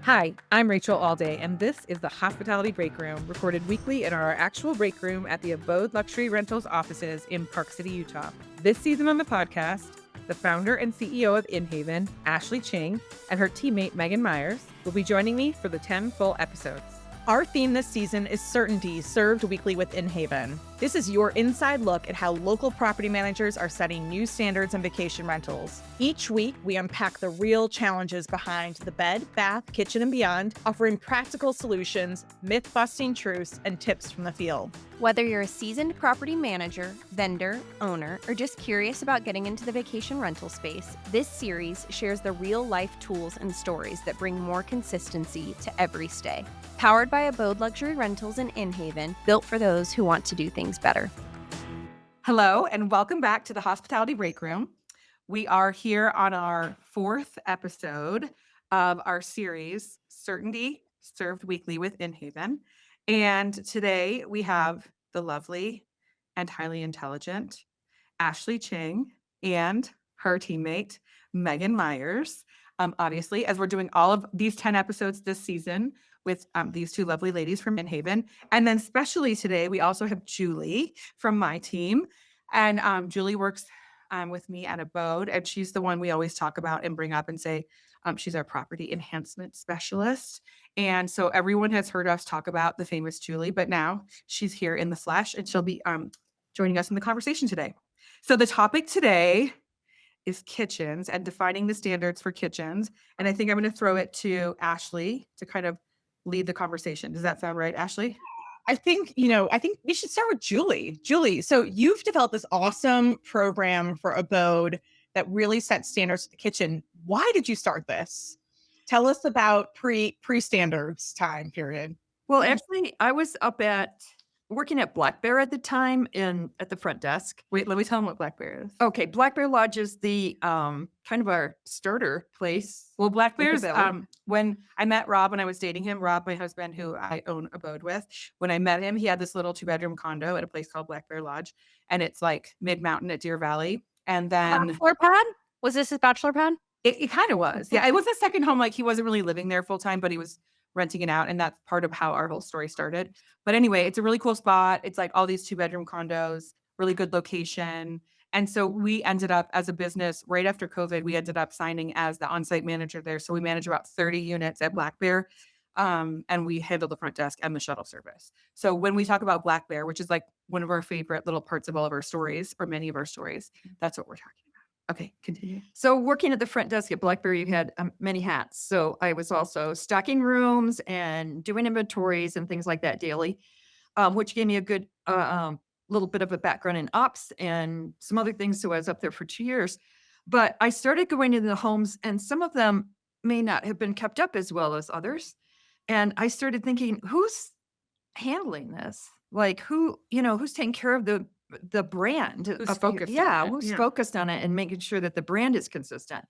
Hi, I'm Rachel Allday, and this is the Hospitality Breakroom, recorded weekly in our actual break room at the Abode Luxury Rentals offices in Park City, Utah. This season on the podcast, the founder and CEO of Inhaven, Ashley Ching, and her teammate Meaghan Myers will be joining me for the 10 full episodes. Our theme this season is certainty, served weekly with Inhaven. This is your inside look at how local property managers are setting new standards in vacation rentals. Each week, we unpack the real challenges behind the bed, bath, kitchen, and beyond, offering practical solutions, myth-busting truths, and tips from the field. Whether you're a seasoned property manager, vendor, owner, or just curious about getting into the vacation rental space, this series shares the real-life tools and stories that bring more consistency to every stay. Powered by Abode Luxury Rentals in Inhaven, built for those who want to do things better. Hello, and welcome back to the Hospitality Breakroom. We are here on our fourth episode of our series, Certainty, Served Weekly with Inhaven. And today we have the lovely and highly intelligent Ashley Ching and her teammate, Meaghan Myers. Obviously, as we're doing all of these 10 episodes this season with these two lovely ladies from Inhaven. And then especially today, we also have Julie from my team. And Julie works with me at Abode, and she's the one we always talk about and bring up and say she's our property enhancement specialist. And so everyone has heard us talk about the famous Julie, but now she's here in the flesh, and she'll be joining us in the conversation today. So the topic today is kitchens and defining the standards for kitchens. And I think I'm going to throw it to Ashley to kind of lead the conversation. Does that sound right, Ashley? I think we should start with Julie. Julie, so you've developed this awesome program for Abode that really sets standards for the kitchen. Why did you start this? Tell us about pre-standards time period. Well, actually, I was working at Black Bear at the time at the front desk. Wait, let me tell them what Black Bear is. Okay, Black Bear Lodge is the kind of our starter place. Well, Black Bear's when I met Rob when I was dating him, Rob, my husband, who I own Abode with, when I met him, he had this little 2-bedroom condo at a place called Black Bear Lodge, and it's like mid-mountain at Deer Valley. And then Bachelor pad? Was this his bachelor pad? It kind of was. Yeah, it was a second home. Like he wasn't really living there full time, but he was renting it out. And that's part of how our whole story started. But anyway, it's a really cool spot. It's like all these 2-bedroom condos, really good location. And so we ended up as a business right after COVID, we ended up signing as the on-site manager there. So we manage about 30 units at Black Bear. And we handle the front desk and the shuttle service. So when we talk about Black Bear, which is like one of our favorite little parts of all of our stories or many of our stories, that's what we're talking about. Okay, continue. So working at the front desk at Black Bear, you had many hats. So I was also stocking rooms and doing inventories and things like that daily, which gave me a good little bit of a background in ops and some other things. So I was up there for 2 years. But I started going into the homes, and some of them may not have been kept up as well as others. And I started thinking, who's handling this? Like who's taking care of the brand? Who's focused on Yeah, it? who's Yeah. focused on it and making sure that the brand is consistent.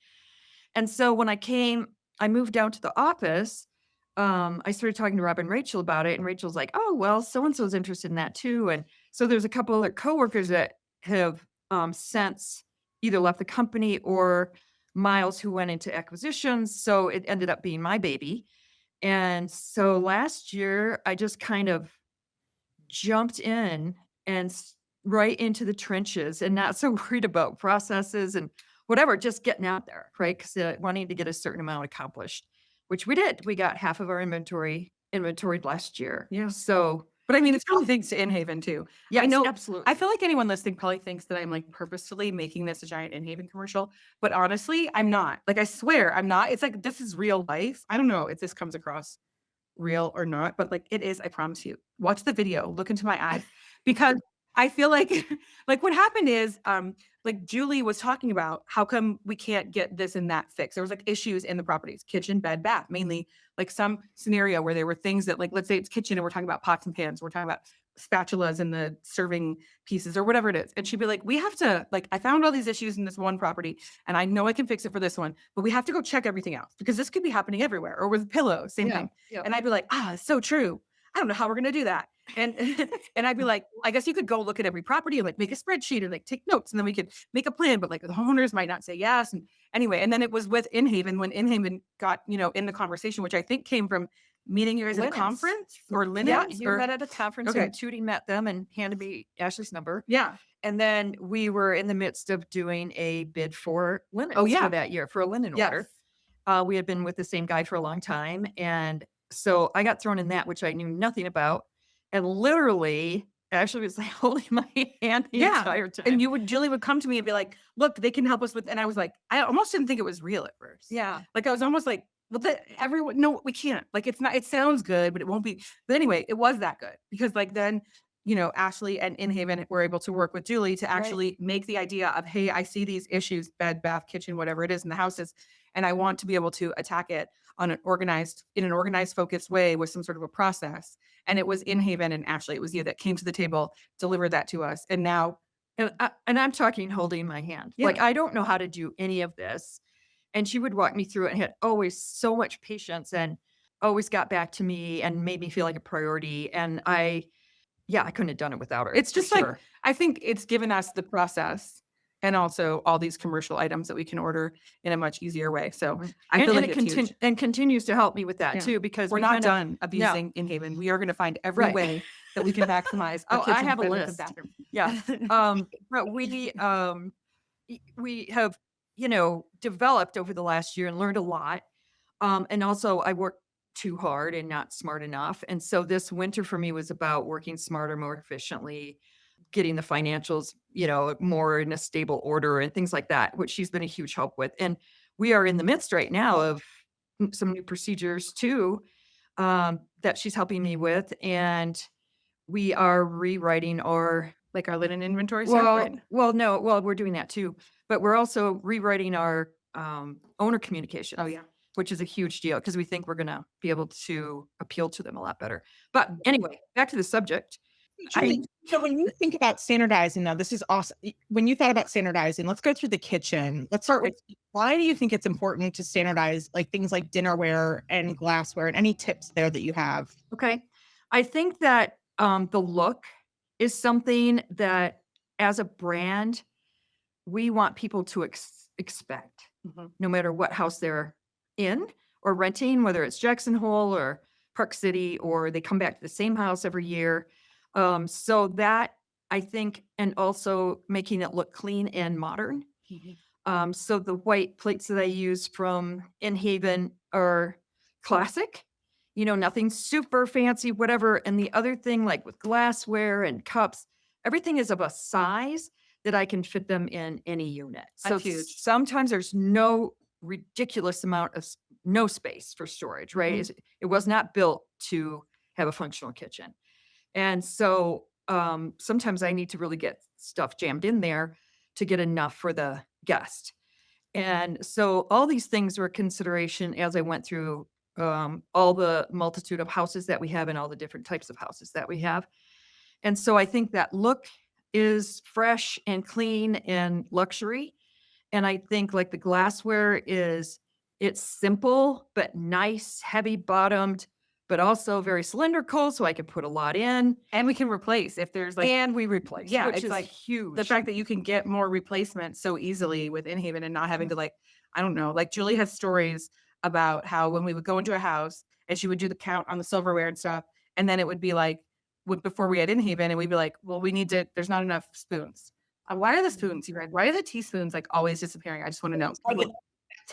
And so when I moved down to the office. I started talking to Rob and Rachel about it, and Rachel's like, "Oh, well, so-and-so's interested in that too." And so there's a couple other coworkers that have since either left the company or Miles, who went into acquisitions. So it ended up being my baby. And so last year, I just kind of jumped in and right into the trenches and not so worried about processes and whatever, just getting out there, right? Because wanting to get a certain amount accomplished, which we did. We got half of our inventoried last year. Yeah. So But I mean, it's really thanks to Inhaven too. yeah, I know. absolutely. I feel like anyone listening probably thinks that I'm like purposefully making this a giant Inhaven commercial, but honestly, I'm not. Like, I swear I'm not. It's like, this is real life. I don't know if this comes across real or not, but like it is, I promise you. Watch the video, look into my eyes, because I feel like like what happened is like Julie was talking about how come we can't get this and that fixed. There was like issues in the properties, kitchen, bed, bath, mainly like some scenario where there were things that, like, let's say it's kitchen and we're talking about pots and pans, we're talking about spatulas and the serving pieces or whatever it is. And she'd be like, we have to, like, I found all these issues in this one property and I know I can fix it for this one, but we have to go check everything else because this could be happening everywhere. Or with pillows, same thing. Yeah. And I'd be like, it's so true. I don't know how we're going to do that. And and I'd be like, I guess you could go look at every property and like make a spreadsheet and like take notes, and then we could make a plan, but like the homeowners might not say yes. And anyway, and then it was with Inhaven when Inhaven got, in the conversation, which I think came from meeting you guys at a Linens. conference or Yeah, linens you or met at a conference okay. and Tootie met them and handed me Ashley's number. Yeah. And then we were in the midst of doing a bid for linens Oh, yeah. for that year for a linen order. Yes. We had been with the same guy for a long time. And so I got thrown in that, which I knew nothing about. And literally, Ashley was like holding my hand the Yeah. entire time. And Julie would come to me and be like, look, they can help us with, and I was like, I almost didn't think it was real at first. yeah. Like I was almost like, well, everyone, no, we can't. Like it's not, it sounds good, but it won't be. But anyway, it was that good because like then, Ashley and Inhaven were able to work with Julie to actually make the idea of, hey, I see these issues, bed, bath, kitchen, whatever it is in the houses, and I want to be able to attack it in an organized, focused way with some sort of a process. And it was Inhaven and Ashley, it was you that came to the table, delivered that to us, and now, And I'm talking holding my hand. Like, Yeah. I don't know how to do any of this. And she would walk me through it and had always so much patience and always got back to me and made me feel like a priority. And I couldn't have done it without her. it's for just like, sure. I think it's given us the process and also all these commercial items that we can order in a much easier way. So I and, feel and like it it's huge. and continues to help me with that Yeah. too, because We're we not kinda- done abusing Inhaven. We are going to find every Right. way that we can maximize our Oh, I kitchen, have a bedrooms, and list. bathrooms. Yeah. But we have, developed over the last year and learned a lot. And also I worked too hard and not smart enough. And so this winter for me was about working smarter, more efficiently, getting the financials, more in a stable order and things like that, which she's been a huge help with. And we are in the midst right now of some new procedures too, that she's helping me with. And we are rewriting our Like our linen inventory stuff, right? no, we're doing that too, but we're also rewriting our owner communications. Oh yeah. Which is a huge deal because we think we're going to be able to appeal to them a lot better. But anyway, back to the subject. Julie, so when you think about standardizing, now this is awesome. When you thought about standardizing, let's go through the kitchen. Let's start with why do you think it's important to standardize like things like dinnerware and glassware and any tips there that you have? Okay. I think that the look is something that as a brand, we want people to expect no matter what house they're in or renting, whether it's Jackson Hole or Park City, or they come back to the same house every year. So that I think, and also making it look clean and modern. So the white plates that I use from Inhaven are classic, nothing super fancy, whatever. And the other thing, like with glassware and cups, everything is of a size that I can fit them in any unit. So That's huge. sometimes there's no ridiculous amount of no space for storage, right? It was not built to have a functional kitchen. And so sometimes I need to really get stuff jammed in there to get enough for the guest. And so all these things were a consideration as I went through all the multitude of houses that we have and all the different types of houses that we have. And so I think that look is fresh and clean and luxury. And I think like the glassware it's simple, but nice, heavy bottomed, but also very cylindrical. So I can put a lot in. And we can replace if there's like, And we replace, yeah, which it's is like huge. the fact that you can get more replacement so easily with Inhaven and not having to like, I don't know, like Julie has stories about how when we would go into a house and she would do the count on the silverware and stuff, and then it would be like before we had Inhaven, and we'd be like, well, there's not enough spoons. Why are the spoons, you read? Why are the teaspoons like always disappearing? I just want to know.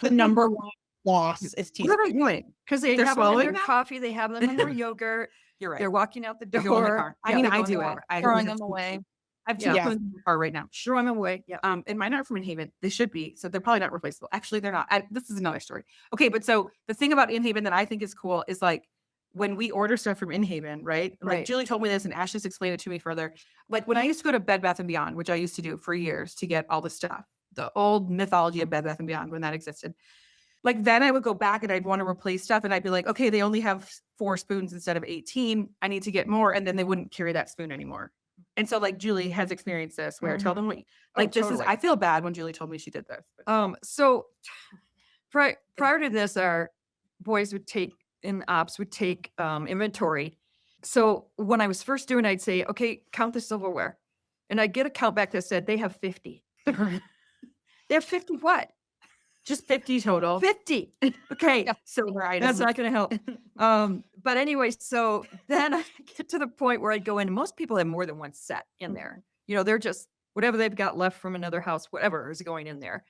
The number one loss is What teeth. are they doing? Because they They're have them in swallowing their that? coffee, they have them in their yogurt. You're right. They're walking out the They door. go in the car. I Yeah, mean, they go I in the do it. car. I Throwing have them two- away. I have two Yeah. spoons in the car right now. Throw them away. Yeah. And mine aren't from Inhaven. They should be. So they're probably not replaceable. Actually, they're not. This is another story. Okay, but so the thing about Inhaven that I think is cool is like when we order stuff from Inhaven, right? Like Right. Julie told me this and Ashley's explained it to me further. Like when I used to go to Bed Bath & Beyond, which I used to do for years to get all the stuff, the old mythology of Bed Bath & Beyond when that existed. Like then I would go back and I'd want to replace stuff and I'd be like, okay, they only have 4 spoons instead of 18. I need to get more. And then they wouldn't carry that spoon anymore. And so like Julie has experienced this where tell them what, like this totally. is, I feel bad when Julie told me she did this. but- So prior to this, our boys would take in ops would take inventory So when I was first doing, I'd say, okay, count the silverware. And I'd get a count back that said they have 50. They have 50 what? Just 50 total. 50. Okay. Yeah, silver That's items. not going to help. But anyway, so then I get to the point where I'd go in, and most people have more than one set in there. They're just whatever they've got left from another house, whatever is going in there.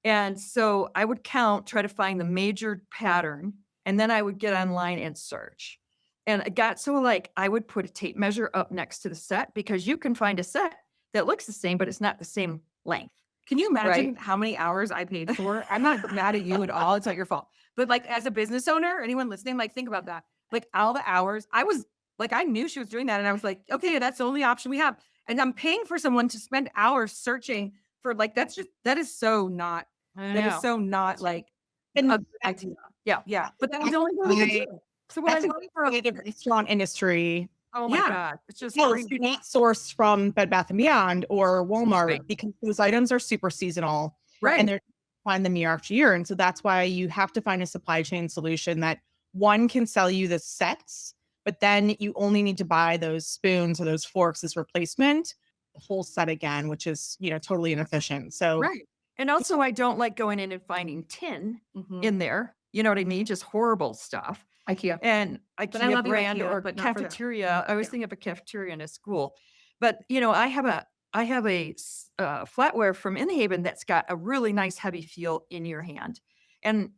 And so I would count, try to find the major pattern, and then I would get online and search. And it got so like I would put a tape measure up next to the set because you can find a set that looks the same, but it's not the same length. Can you imagine Right. how many hours I paid for? I'm not mad at you at all. It's not your fault. But like as a business owner, anyone listening, like think about that. Like all the hours I was like, I knew she was doing that. And I was like, okay, that's the only option we have. And I'm paying for someone to spend hours searching for like, that is so not, I that know. is so not like And a good idea. Yeah. Yeah. But that was the only way we could do it. So what I that's a love great for way to restaurant industry. oh my Yeah. God, it's just No, great. do not source from Bed Bath & Beyond or Walmart Right. because those items are super seasonal Right. and they're find them year after year. And so that's why you have to find a supply chain solution that one can sell you the sets, but then you only need to buy those spoons or those forks as replacement, the whole set again, which is, totally inefficient. So Right. And also I don't like going in and finding tin Mhm. in there. You know what I mean? Just horrible stuff. IKEA. And But I IKEA love you, brand IKEA, or but not for that. cafeteria. I was Yeah. thinking of a cafeteria in a school, but I have a flatware from Inhaven that's got a really nice heavy feel in your hand, and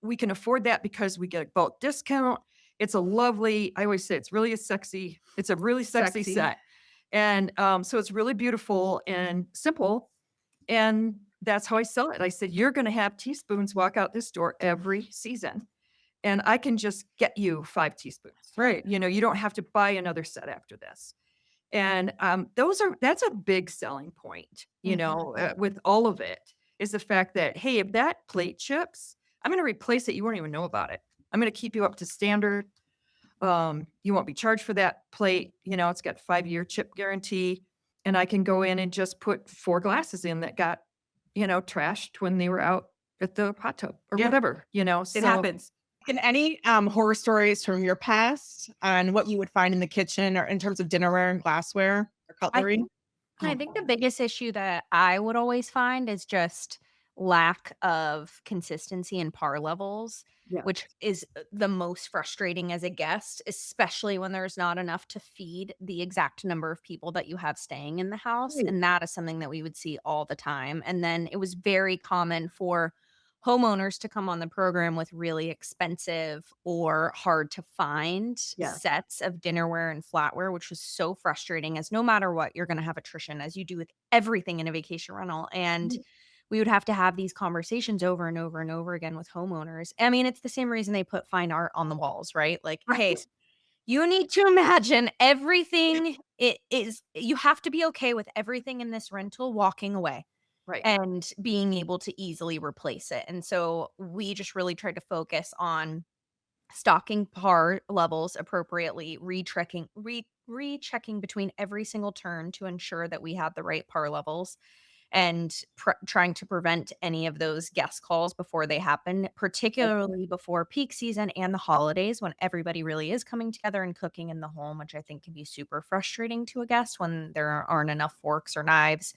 we can afford that because we get a bulk discount. It's a lovely. I always say it's really a sexy. It's a really sexy Sexy. set, and so it's really beautiful and simple, and that's how I sell it. I said you're going to have teaspoons walk out this door every season. And I can just get you 5 teaspoons. Right. You don't have to buy another set after this. And that's a big selling point, with all of it is the fact that, hey, if that plate chips, I'm going to replace it. You won't even know about it. I'm going to keep you up to standard. You won't be charged for that plate. It's got 5-year chip guarantee. And I can go in and just put 4 glasses in that got, trashed when they were out at the hot tub or Yeah. whatever, It happens. and any horror stories from your past on what you would find in the kitchen or in terms of dinnerware and glassware or cutlery? I think the biggest issue that I would always find is just lack of consistency in par levels, Yeah. which is the most frustrating as a guest, especially when there's not enough to feed the exact number of people that you have staying in the house. Right. And that is something that we would see all the time. And then it was very common for homeowners to come on the program with really expensive or hard to find Yeah. sets of dinnerware and flatware, which was so frustrating as no matter what, you're going to have attrition as you do with everything in a vacation rental. And Mhm. we would have to have these conversations over and over and over again with homeowners. I mean, it's the same reason they put fine art on the walls, right? Like, hey, Right. you need to imagine everything it is, you have to be okay with everything in this rental walking away Right. and being able to easily replace it. And so we just really tried to focus on stocking par levels appropriately, rechecking between every single turn to ensure that we had the right par levels and trying to prevent any of those guest calls before they happen, particularly before peak season and the holidays when everybody really is coming together and cooking in the home, which I think can be super frustrating to a guest when there aren't enough forks or knives.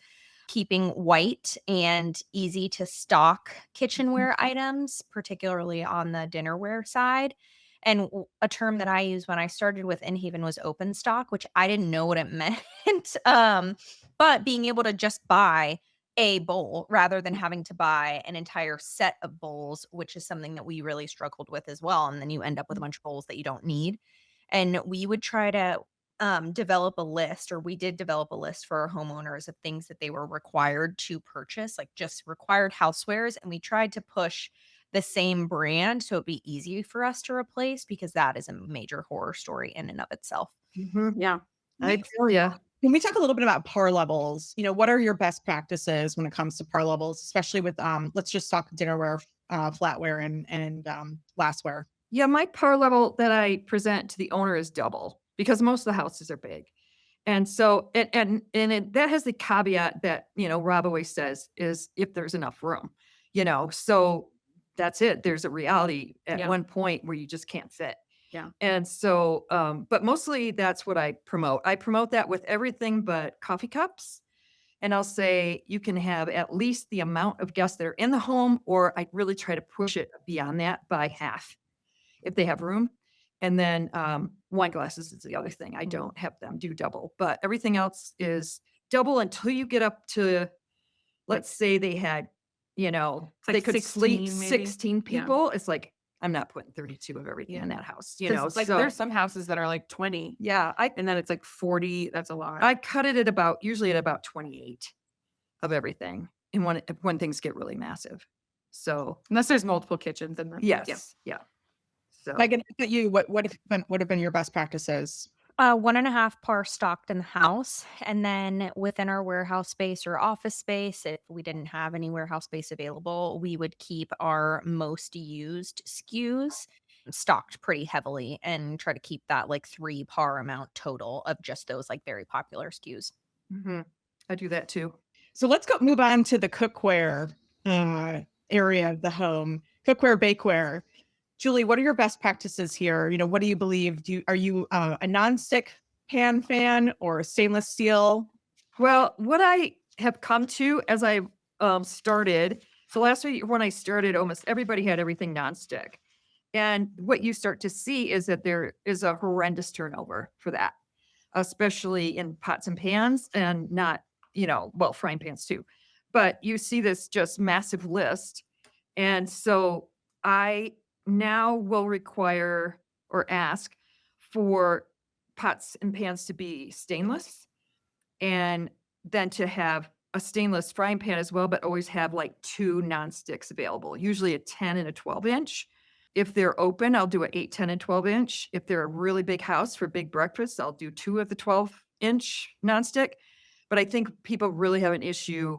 Keeping white and easy to stock kitchenware items, particularly on the dinnerware side. And a term that I used when I started with Inhaven was open stock, which I didn't know what it meant. But being able to just buy a bowl rather than having to buy an entire set of bowls, which is something that we really struggled with as well. And then you end up with a bunch of bowls that you don't need. And we would try to develop a list, or we did develop a list for our homeowners of things that they were required to purchase, like just required housewares. And we tried to push the same brand so it'd be easy for us to replace because that is a major horror story in and of itself. Mhm. Yeah. I tell you. Can we talk a little bit about par levels? What are your best practices when it comes to par levels, especially with let's just talk dinnerware, flatware, and glassware. Yeah, my par level that I present to the owner is double because most of the houses are big. And so that has the caveat that, Rob always says is if there's enough room, so that's it. There's a reality at Yeah. one point where you just can't fit. Yeah. And so, but mostly that's what I promote. I promote that with everything but coffee cups. And I'll say you can have at least the amount of guests that are in the home, or I really try to push it beyond that by half if they have room. And then wine glasses is the other thing. I don't have them do double, but everything else is double until you get up to, let's say they had, you know, It's like they could sleep 16 maybe? 16 Yeah. people. It's like, I'm not putting 32 of everything in Yeah. that house, you 'Cause, know? like So there's some houses that are like 20 yeah, and then it's like 40. That's a lot. I cut it usually at about 28 of everything. And when things get really massive. So Unless there's multiple kitchens in them. yes. Yeah. So Meaghan, at you, what would have been your best practices? 1.5 par stocked in the house. And then within our warehouse space or office space, if we didn't have any warehouse space available, we would keep our most used SKUs stocked pretty heavily and try to keep that like 3 par amount total of just those like very popular SKUs. mhm, I do that too. So let's move on to the cookware area of the home. Cookware, bakeware. Julie, what are your best practices here? You know, what do you believe? Are you a nonstick pan fan or stainless steel? Well, what I have come to as I started, so last week when I started, almost everybody had everything nonstick. And what you start to see is that there is a horrendous turnover for that, especially in pots and pans and not, well, frying pans too. But you see this just massive list. And so I now will require or ask for pots and pans to be stainless and then to have a stainless frying pan as well, but always have like 2 nonsticks available, usually a 10 and a 12-inch. If they're open, I'll do a 8, 10, and 12-inch. If they're a really big house for big breakfasts, I'll do 2 of the 12-inch nonstick. But I think people really have an issue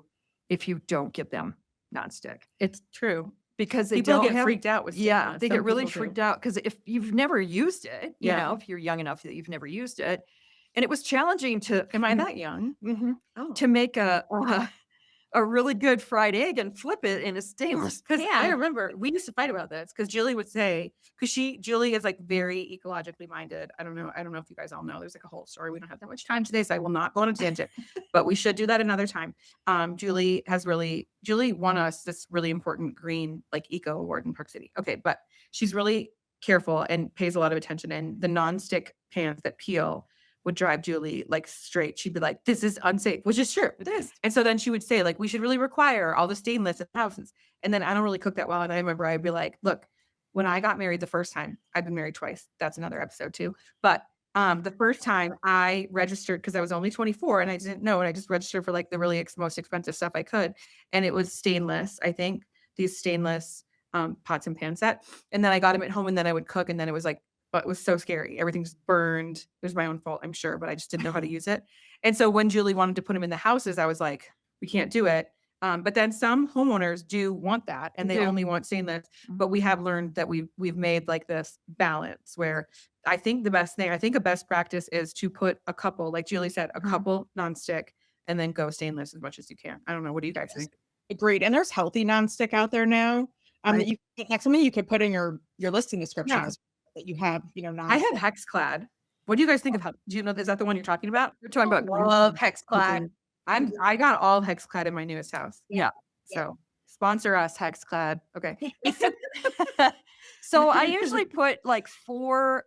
if you don't get them nonstick It's true. because they People don't get have freaked out with yeah, stainless. they Some get really people do. freaked out because if you've never used it, Yeah. if you're young enough that you've never used it, and it was challenging to Am I that young? Mhm. Oh. to make a really good fried egg and flip it in a stainless Because I pan. remember we used to fight about this because Julie would say, Julie is like very ecologically minded. I don't know if you guys all know. There's like a whole story. We don't have that much time today, so I will not go on a tangent, but we should do that another time. Julie won us this really important green like eco award in Park City. Okay, but she's really careful and pays a lot of attention. And the nonstick pans that peel would drive Julie like straight. She'd be like, "This is unsafe," which is true. It is. And so then she would say, like, "We should really require all the stainless in the houses." And then I don't really cook that well. And I remember I'd be like, "Look, when I got married the first time, I've been married twice. That's another episode too. But the first time I registered because I was only 24 and I didn't know, and I just registered for like the really most expensive stuff I could, and it was stainless. I think these stainless pots and pan set. And then I got them at home, and then I would cook, and then it was like. But it was so scary. Everything's burned. It was my own fault, I'm sure, but I just didn't know how to use it. And so when Julie wanted to put them in the houses, I was like, we can't do it. But then some homeowners do want that, and they do. only want stainless. But we have learned that we've made like this balance where I think a best practice is to put a couple, like Julie said, a couple nonstick, and then go stainless as much as you can. I don't know. What do you guys think? Agreed. And there's healthy nonstick out there now. Right. That you like something you could put in your listing description Yeah. that you have, I have Hexclad. What do you guys think of? Do you know? Is that the one you're talking about? You're talking about green- Love Hexclad. green- I got all Hexclad in my newest house. Yeah. So sponsor us, Hexclad. Okay. So I usually put like 4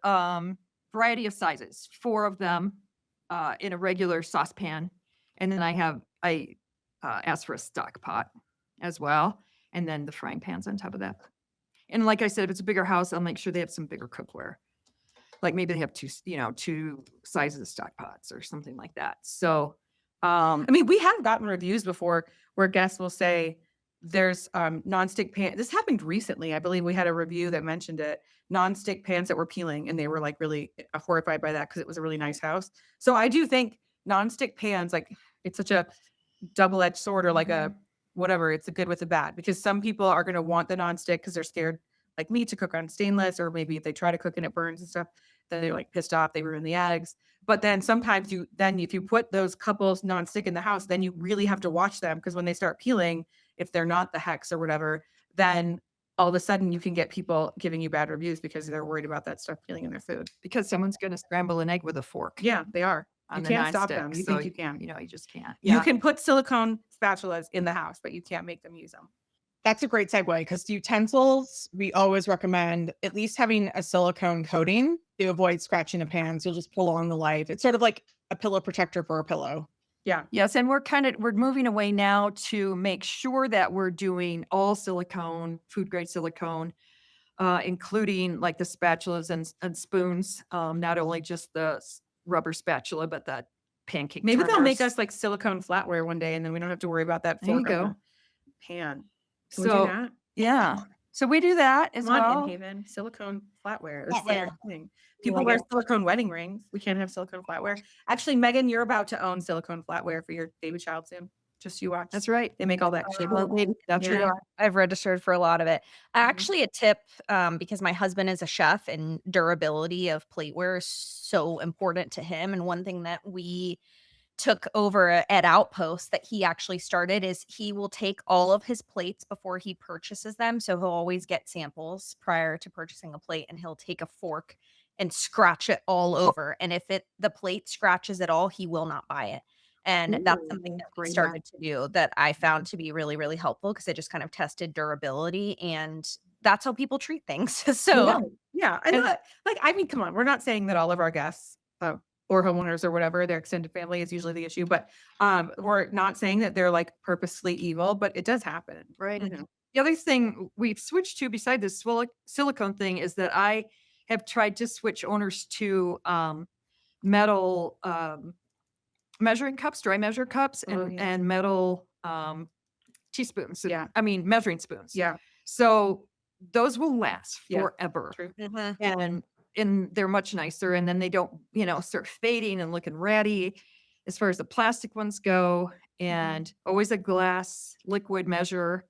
variety of sizes, 4 of them in a regular saucepan, and then I ask for a stock pot as well, and then the frying pans on top of that. And like I said, if it's a bigger house, I'll make sure they have some bigger cookware. Like maybe they have 2 sizes of stock pots or something like that. So I mean, we have gotten reviews before where guests will say there's nonstick pan. This happened recently. I believe we had a review that mentioned it. Nonstick pans that were peeling, and they were like really horrified by that because it was a really nice house. So I do think nonstick pans, like it's such a double-edged sword, or like a whatever. It's a good with a bad, because some people are going to want the nonstick because they're scared, like me, to cook on stainless, or maybe if they try to cook and it burns and stuff, then they're like pissed off, they ruin the eggs. But then sometimes if you put those couples nonstick in the house, then you really have to watch them, because when they start peeling, if they're not the hex or whatever, then all of a sudden you can get people giving you bad reviews because they're worried about that stuff getting in their food. Because someone's going to scramble an egg with a fork Yeah, they are. on You the can't stop nonstick. them. You So, think you can. you just can't. You Yeah. can put silicone spatulas in the house, but you can't make them use them. That's a great segue because utensils, we always recommend at least having a silicone coating to avoid scratching the pans. You'll just prolong the life. It's sort of like a pillow protector for a pillow. Yeah. Yes, and we're moving away now to make sure that we're doing all silicone, food grade silicone, including like the spatulas and spoons, not only just the rubber spatula, but the pancake Maybe they'll make turners. us like silicone flatware one day and then we don't have to worry about that There you fork on go. the pan. Can we do So, that? yeah. So we do that as Come on, well. Inhaven, silicone flatware. Flatware. People like wear it. silicone wedding rings. We can't have silicone flatware. Actually, Meaghan, you're about to own silicone flatware for your baby child soon. Just you watch. That's right. They make all that shit. That's Yeah. right. I've registered for a lot of it. Mhm. Actually, a tip, because my husband is a chef and durability of plateware is so important to him. And one thing that we took over at Outpost that he actually started is he will take all of his plates before he purchases them. So he'll always get samples prior to purchasing a plate, and he'll take a fork and scratch it all over. And if the plate scratches at all, he will not buy it. And that's something that we great started to do that I found to be really, really helpful because it just kind of tested durability, and that's how people treat things. So Yeah. And I mean, come on, we're not saying that all of our guests or homeowners or whatever, their extended family is usually the issue, but we're not saying that they're like purposely evil, but it does happen. Right. You know? The other thing we've switched to beside this silicone thing is that I have tried to switch owners to metal measuring cups, dry measure cups, Oh, and, yeah. and metal teaspoons. Yeah. I mean, measuring spoons. Yeah. So those will last Yeah. forever. True. And they're much nicer. And then they don't, start fading and looking ratty as far as the plastic ones go. And always a glass liquid measure.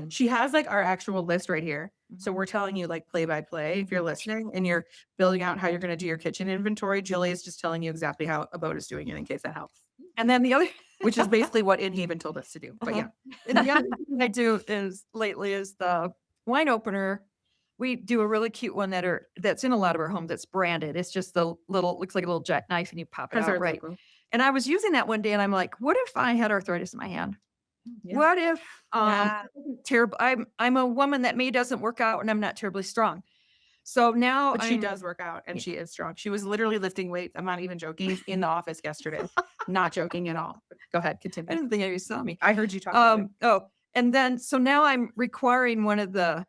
She has like our actual list right here. So we're telling you like play by play if you're listening and you're building out how you're going to do your kitchen inventory. Julie is just telling you exactly how Abode is doing it in case that helps, And then the other which is basically what Inhaven told us to do. But yeah, and the other thing I do is lately is the wine opener. We do a really cute one that's in a lot of our homes that's branded. It's just the looks like a little jackknife and you pop it That's out, our right? logo. And I was using that one day and I'm like, what if I had arthritis in my hand? Yeah. What if Yeah. terrible? I'm a woman that maybe doesn't work out and I'm not terribly strong. So now But she I'm- does work out and Yeah. she is strong. She was literally lifting weights. I'm not even joking in the office yesterday. Not joking at all. Go ahead, I continue. didn't think you saw me. I heard you talk about it. And then so now I'm requiring one of the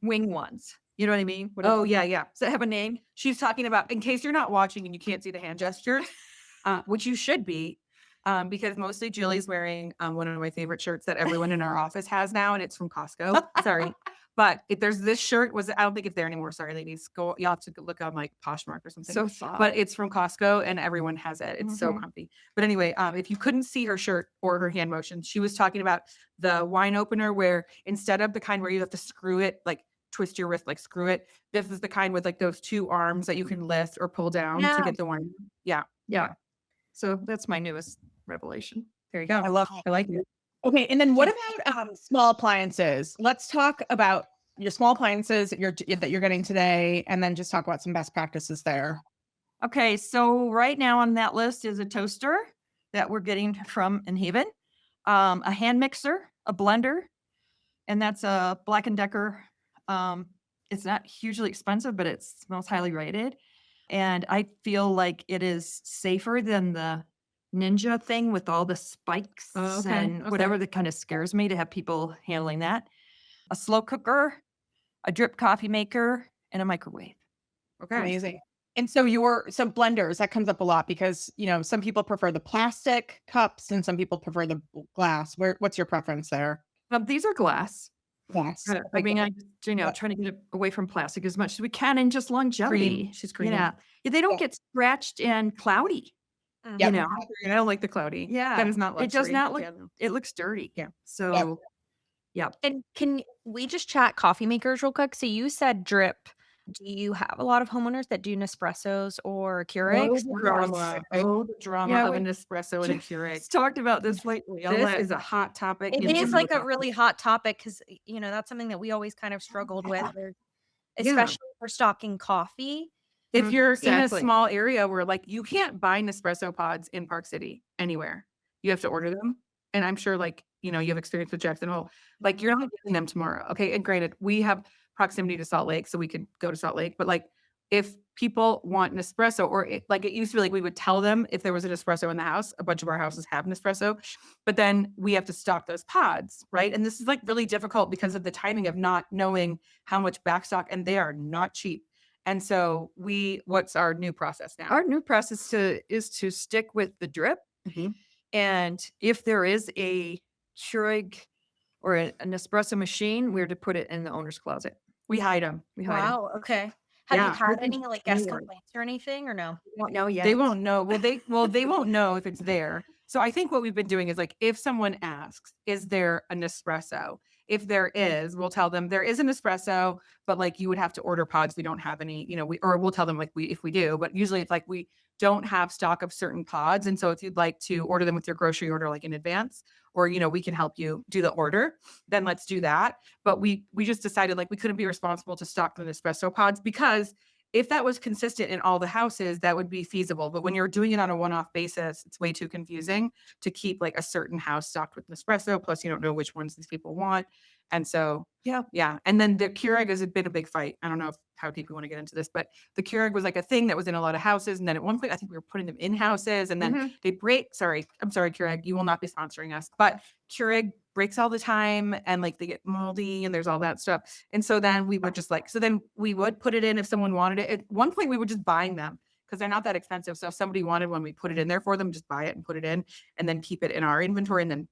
wing ones. You know what I mean? Oh, yeah, yeah. Does that have a name? She's talking about, in case you're not watching and you can't see the hand gestures, which you should be, because mostly Julie's wearing one of my favorite shirts that everyone in our office has now, and it's from Costco. Sorry. But if there's this shirt, I don't think it's there anymore. Sorry, ladies. You'll have to look on like Poshmark or something. So soft. But it's from Costco and everyone has it. It's so Mhm. comfy. But anyway, if you couldn't see her shirt or her hand motion, she was talking about the wine opener where instead of the kind where you have to screw it, like twist your wrist, like screw it, this is the kind with like those two arms that you can lift or pull down to Yeah. get the wine. Yeah. yeah. So that's my newest revelation. There you go. I love I like it. Okay, and then what about small appliances? Let's talk about your small appliances that you're getting today, and then just talk about some best practices there. Okay, so right now on that list is a toaster that we're getting from Inhaven, a hand mixer, a blender, and that's a Black & Decker. It's not hugely expensive, but it's most highly rated. And I feel like it is safer than the Ninja thing with all the spikes Oh, okay, and okay. whatever that kind of scares me to have people handling that. A slow cooker, a drip coffee maker, and a microwave. Okay. Amazing. And so blenders, that comes up a lot because, some people prefer the plastic cups and some people prefer the glass. What's your preference there? These are glass. Glass. I mean, I trying to get away from plastic as much as we can and just longevity. Green. She's green. Yeah. They don't Yeah. get scratched and cloudy. Yep. You know, I don't like the cloudy. Yeah, That is not luxury. it does not look- Yeah, no. it looks dirty. Yeah. So, And can we just chat coffee makers real quick? So you said drip Do you have a lot of homeowners that do Nespressos or Oh, Keurigs? the drama. Oh, the drama Yeah, of we an espresso and a Keurig. just talked about this lately. I'll This let is a hot topic. It in is some like of a the really hot topic because, that's something that we always kind of struggled with, Yeah. especially for stocking coffee. If you're in a exactly. small area where like you can't buy Nespresso pods in Park City anywhere, you have to order them. And I'm sure like, you have experience with Jackson Hole, like you're not getting them tomorrow. Okay. And granted, we have proximity to Salt Lake, so we could go to Salt Lake. But like if people want Nespresso, or like it used to be like we would tell them if there was an espresso in the house, a bunch of our houses have Nespresso, but then we have to stock those pods, right? And this is like really difficult because of the timing of not knowing how much backstock, and they are not cheap. And so what's our new process now? Our new process is to stick with the drip. Mhm. And if there is a Keurig or an espresso machine, we're to put it in the owner's closet. We hide them. We hide 'em. Wow. Okay. Have you Yeah. had any like guest Forward. complaints or anything or no? We don't know yet. They won't know. They won't know if it's there. So I think what we've been doing is like if someone asks, is there an espresso? If there is, we'll tell them there is an espresso, but like you would have to order pods. We don't have any, or we'll tell them like if we do, but usually it's like we don't have stock of certain pods. And so if you'd like to order them with your grocery order like in advance, or we can help you do the order, then let's do that. But we just decided like we couldn't be responsible to stock the espresso pods because if that was consistent in all the houses, that would be feasible. But when you're doing it on a one-off basis, it's way too confusing to keep like a certain house stocked with Nespresso. Plus, you don't know which ones these people want. And so, yeah. And then the Keurig has been a big fight. I don't know how deep we want to get into this, but the Keurig was like a thing that was in a lot of houses. And then at one point, I think we were putting them in houses, and then they break. Sorry, I'm sorry, Keurig, you will not be sponsoring us, but Keurig breaks all the time, and like they get moldy, and there's all that stuff. And so then we would just so then we would put it in if someone wanted it. At one point, we were just buying them because they're not that expensive. So if somebody wanted one, we put it in there for them, just buy it and put it in, and then keep it in our inventory. And then,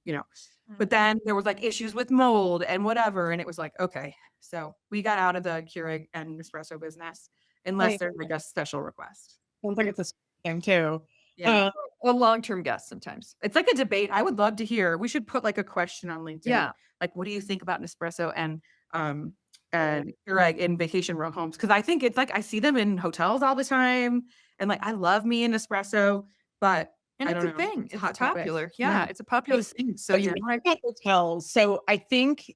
but then there was like issues with mold and whatever. And it was like, okay. So we got out of the Keurig and espresso business unless Right. there's like a special request. Sounds like it's a thing too. Yeah. A long-term guest sometimes. It's like a debate. I would love to hear. We should put like a question on LinkedIn. Yeah. Like, what do you think about Nespresso and Keurig in vacation row homes? Because I think it's like I see them in hotels all the time, and like I love me an espresso, but And I it's don't a know. thing. It's a It's hot topic. popular. Yeah. Yeah, it's a popular thing. So you want At hotels. So I think,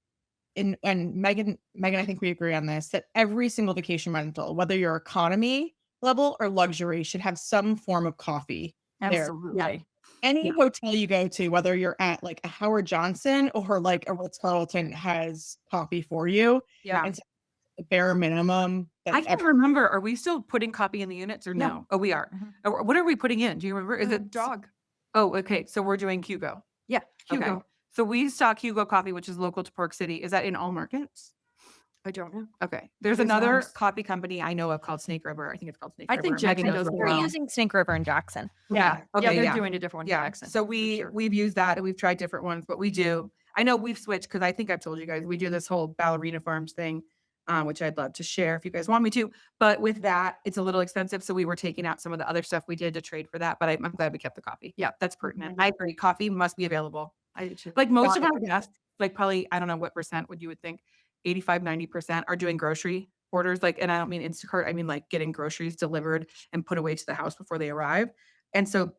and Meaghan, I think we agree on this, that every single vacation rental, whether you're economy level or luxury, should have some form of coffee there. absolutely. Any Yeah. hotel you go to, whether you're at like a Howard Johnson or like a Ritz-Carlton, has coffee for you. Yeah. And so the bare minimum. That I can't remember. Are we still putting coffee in the units or No. no? Oh, we are. Mhm. Or what are we putting in? Do you remember? Is it dog? Oh, okay. So we're doing Hugo. Yeah, Okay. Hugo. So we stock Hugo coffee, which is local to Park City. Is that in all markets? I don't know. Okay. There's It is another ours. coffee company I know of called Snake River. I think it's called Snake I River. think Meaghan Jackson knows does what as we're We're well. on. using Snake River in Jackson. Yeah. Okay. Yeah, they're Yeah. doing a different one in Yeah. Jackson. So for sure. we've used that, and we've tried different ones, but we do. I know we've switched because I think I've told you guys we do this whole Ballerina Farms thing, which I'd love to share if you guys want me to. But with that, it's a little expensive, so we were taking out some of the other stuff we did to trade for that. But I'm glad we kept the coffee. Yeah, that's pertinent. I agree. Coffee must be available. I do too. Like most of our guests, like probably I don't know what percent would you would think, 85, 90% are doing grocery orders. Like, and I don't mean Instacart, I mean like getting groceries delivered and put away to the house before they arrive. And so,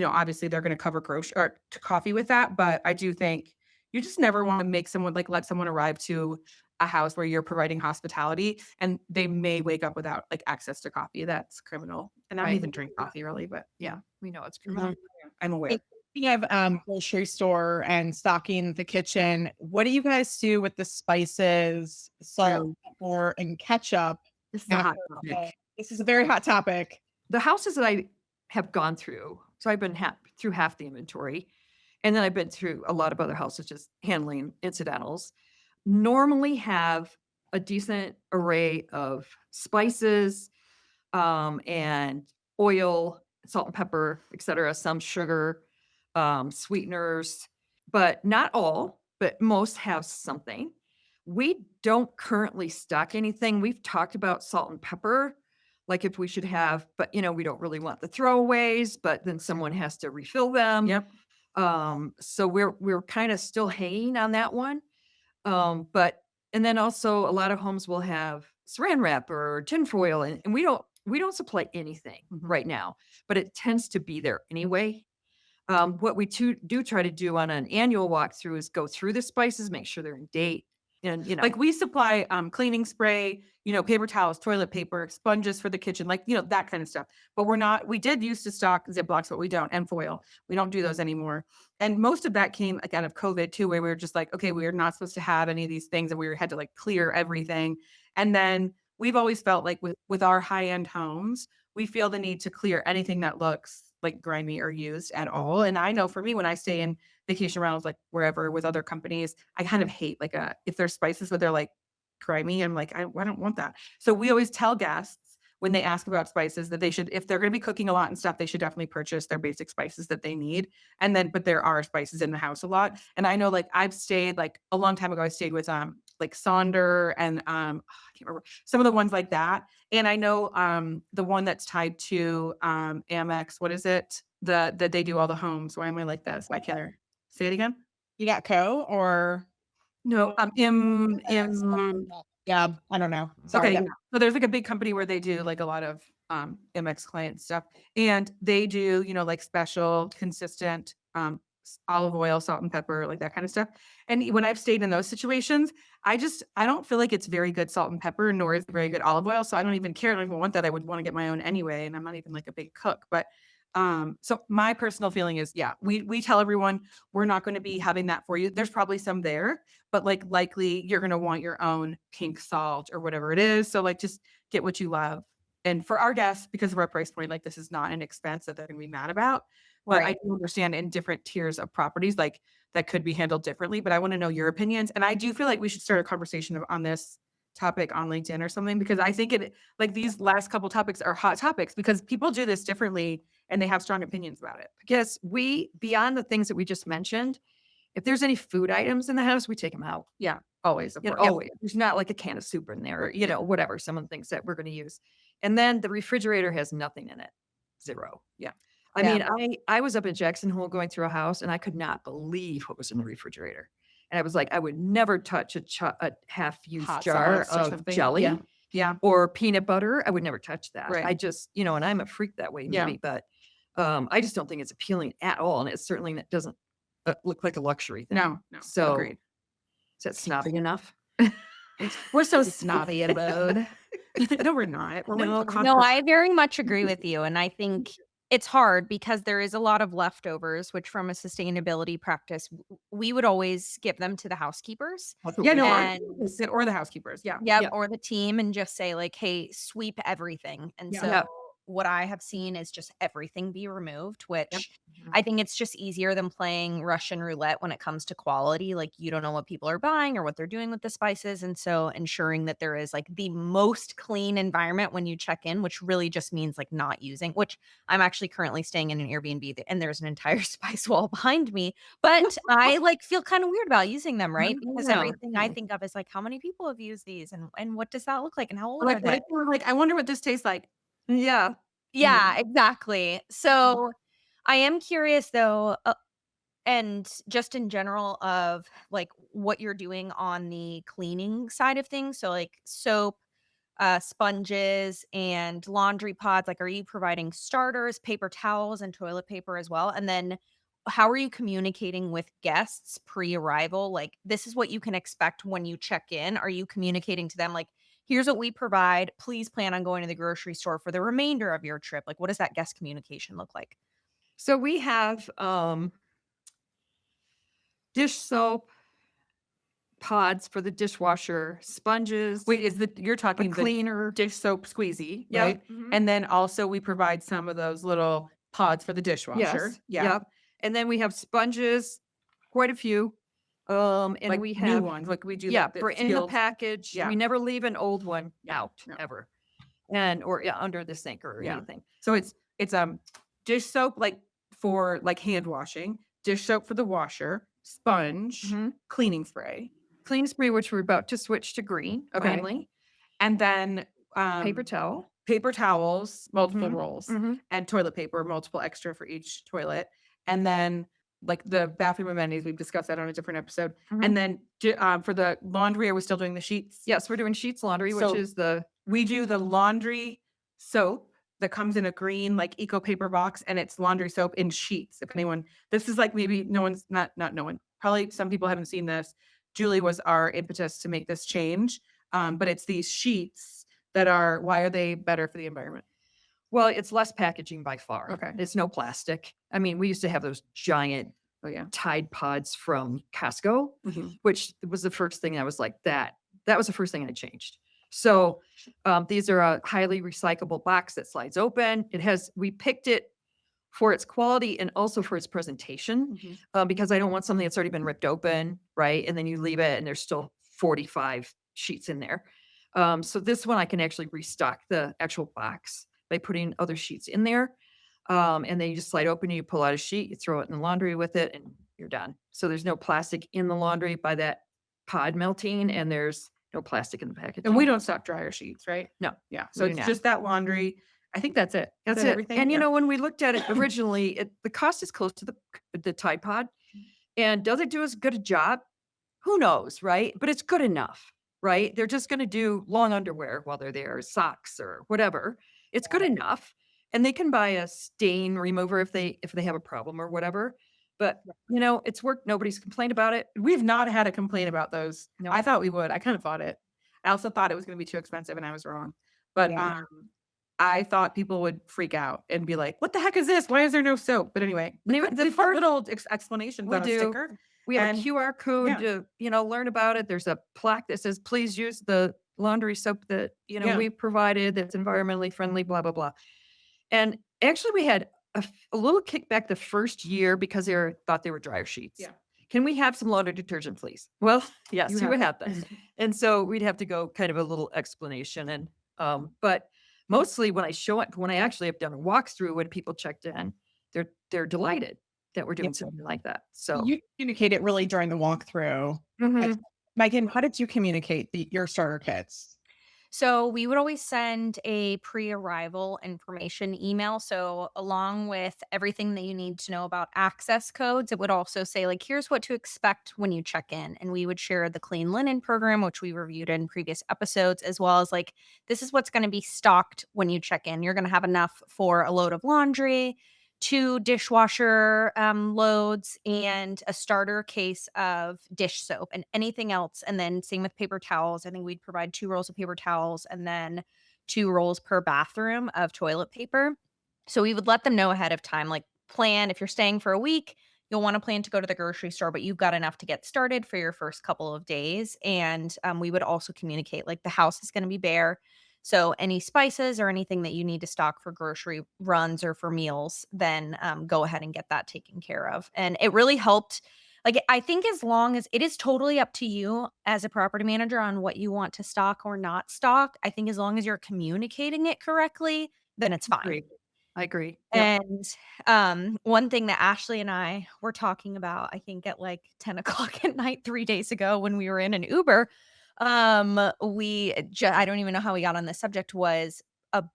obviously they're going to cover grocery or to coffee with that. But I do think you just never want to make someone like let someone arrive to a house where you're providing hospitality and they may wake up without like access to coffee. That's criminal. And I don't Right. even drink coffee really, but yeah, We know it's criminal. I'm aware. Speaking of grocery store and stocking the kitchen, what do you guys do with the spices, salt, pepper, and ketchup? This is a hot after- topic. This is a very hot topic. The houses that I have gone through, so I've been through half the inventory, and then I've been through a lot of other houses just handling incidentals, normally have a decent array of spices and oil, salt and pepper, etc., some sugar, sweeteners, but not all, but most have something. We don't currently stock anything. We've talked about salt and pepper, like if we should have, but we don't really want the throwaways, but then someone has to refill them. Yep. So we're kind of still hanging on that one. And then also a lot of homes will have saran wrap or tinfoil, and we don't supply anything right now, but it tends to be there anyway. What we do try to do on an annual walkthrough is go through the spices, make sure they're in date, and Like we supply cleaning spray, paper towels, toilet paper, sponges for the kitchen, like, that kind of stuff. But we did used to stock Ziplocs, but we don't, and foil. We don't do those anymore. And most of that came like out of COVID too, where we were just like, okay, we are not supposed to have any of these things, and we had to like clear everything. And then we've always felt like with our high-end homes, we feel the need to clear anything that looks like grimy or used at all. And I know for me, when I stay in vacation rentals, like wherever with other companies, I kind of hate like if there's spices, but they're like grimy, I'm like, I don't want that. So we always tell guests when they ask about spices that they should, if they're going to be cooking a lot and stuff, they should definitely purchase their basic spices that they need. And then, but there are spices in the house a lot. And I know like I've stayed like a long time ago, I stayed with like Sonder and I can't remember some of the ones like that. And I know the one that's tied to Amex, what is it? That they do all the homes. Why am I like this? Why can't I say it again? You got Co or No, yeah, I don't know. Sorry. okay, yeah. So there's like a big company where they do like a lot of MX client stuff, and they do like special, consistent olive oil, salt and pepper, like that kind of stuff. And when I've stayed in those situations, I don't feel like it's very good salt and pepper, nor is it very good olive oil. So I don't even care. I don't even want that. I would want to get my own anyway, and I'm not even like a big cook, but. So my personal feeling is, yeah, we tell everyone we're not going to be having that for you. There's probably some there, but like likely you're going to want your own pink salt or whatever it is. So like just get what you love. And for our guests, because of our price point, like this is not an expense that they're going to be mad about. But I do understand in different tiers of properties, like that could be handled differently. But I want to know your opinions. And I do feel like we should start a conversation on this topic on LinkedIn or something, because I think like these last couple topics are hot topics because people do this differently and they have strong opinions about it. Because beyond the things that we just mentioned, if there's any food items in the house, we take them out. Yeah, always. Of You know, course. always. There's not like a can of soup in there, or, whatever, some of the things that we're going to use. And then the refrigerator has nothing in it. Zero. Yeah. I Yeah. mean, I was up in Jackson Hole going through a house and I could not believe what was in the refrigerator. And I was like, I would never touch a half-used Hot jar sauce or of something. jelly Yeah. Yeah. or peanut butter. I would never touch that. Right. I just, and I'm a freak that way Yeah. maybe, but I just don't think it's appealing at all. And it certainly doesn't look like a luxury thing. No. So Agreed. is that snobby enough? We're so snobby at Abode. No, we're not. We're No, No, I very much agree with you. And I think it's hard because there is a lot of leftovers, which from a sustainability practice, we would always give them to the housekeepers. Yeah, no, And- or the housekeepers. Yeah. Yep, or the team, and just say like, hey, sweep everything. And Yeah. so Yep. what I have seen is just everything be removed, which Yep. I think it's just easier than playing Russian roulette when it comes to quality. Like you don't know what people are buying or what they're doing with the spices. And so ensuring that there is like the most clean environment when you check in, which really just means like not using, which I'm actually currently staying in an Airbnb and there's an entire spice wall behind me. But I like feel kind of weird about using them, right? Because Yeah. everything I think of is like, how many people have used these and what does that look like and how old are Like, they? we're like, I wonder what this tastes like. Yeah. Yeah, exactly. So I am curious though, and just in general of like what you're doing on the cleaning side of things. So like soap, sponges and laundry pods, like are you providing starters, paper towels and toilet paper as well? And then how are you communicating with guests pre-arrival? Like this is what you can expect when you check in. Are you communicating to them like, here's what we provide. Please plan on going to the grocery store for the remainder of your trip. Like what does that guest communication look like? So we have dish soap, pods for the dishwasher, sponges. Wait, you're the talking the cleaner. dish soap squeezy, Yep. right? Mhm. And then also we provide some of those little pods for the dishwasher. Yes. Yeah. Yep. And then we have sponges, quite a few. And Like we new have ones. Like we do. yeah, like the for in the skilled- package. Yeah. We never leave an old one Yeah, out no. ever. Or under the sink or Yeah. anything. So it's dish soap like for like hand washing, dish soap for the washer, sponge, Mhm. cleaning spray, Clean spray, which we're about to switch to green Okay. finally. and then Paper towel. paper towels, multiple Mhm. rolls, Mhm. and toilet paper, multiple extra for each toilet. And then like the bathroom amenities. We've discussed that on a different episode. Mhm. And then for the laundry, are we still doing the sheets? Yes, we're doing sheets laundry, So- which is the We do the laundry soap that comes in a green like eco paper box, and it's laundry soap in sheets. If anyone, this is like maybe no one's not no one. Probably some people haven't seen this. Julie was our impetus to make this change. But it's these sheets that are, why are they better for the environment? well, it's less packaging by far. Okay. It's no plastic. I mean, we used to have those giant Oh yeah. Tide Pods from Costco, Mhm. which was the first thing I was like, that was the first thing I changed. So these are a highly recyclable box that slides open. We picked it for its quality and also for its presentation, because I don't want something that's already been ripped open, right? And then you leave it and there's still 45 sheets in there. So this one I can actually restock the actual box by putting other sheets in there. And then you just slide open, you pull out a sheet, you throw it in the laundry with it, and you're done. So there's no plastic in the laundry by that pod melting, and there's no plastic in the packaging. And we don't stock dryer sheets, right? No, Yeah. So we do it's not. just that laundry. I think that's it. That's Is that it. everything? And you Yeah. know, when we looked at it originally, the cost is close to the Tide Pod. And does it do as good a job? Who knows, right? But it's good enough, right? They're just going to do long underwear while they're there, socks or whatever. It's good enough, and they can buy a stain remover if they have a problem or whatever. But you know, it's worked. Nobody's complained about it. We've not had a complaint about those. No. I thought we would. I kind of thought it. I also thought it was going to be too expensive, and I was wrong. But Yeah. I thought people would freak out and be like, "What the heck is this? Why is there no soap?" But anyway, Anyway, the the fun first- little explanations We on a do. sticker. We have And- a QR code yeah. to, learn about it. There's a plaque that says, please use the laundry soap that, Yeah. we provided that's environmentally friendly, blah, blah, blah. And actually we had a little kickback the first year because thought they were dryer sheets. Yeah. Can we have some laundry detergent, please? Well, yes, you would have that. And so we'd have to go kind of a little explanation. And, but mostly when I actually have done a walkthrough when people checked in, they're delighted that we're doing Yep. something like that. So You communicate it really during the walkthrough. Mhm. Meaghan, how did you communicate your starter kits? So we would always send a pre-arrival information email. So along with everything that you need to know about access codes, it would also say like, here's what to expect when you check in. And we would share the clean linen program, which we reviewed in previous episodes, as well as like, this is what's going to be stocked when you check in. You're going to have enough for a load of laundry, 2 dishwasher loads, and a starter case of dish soap and anything else. And then same with paper towels. I think we'd provide 2 rolls of paper towels and then 2 rolls per bathroom of toilet paper. So we would let them know ahead of time, like plan if you're staying for a week, you'll want to plan to go to the grocery store, but you've got enough to get started for your first couple of days. And we would also communicate like the house is going to be bare. So any spices or anything that you need to stock for grocery runs or for meals, then go ahead and get that taken care of. And it really helped. Like, I think as long as it is totally up to you as a property manager on what you want to stock or not stock, I think as long as you're communicating it correctly, then it's fine. I agree. Yep. And one thing that Ashley and I were talking about, I think at like 10 o'clock at night 3 days ago when we were in an Uber, I don't even know how we got on this subject, was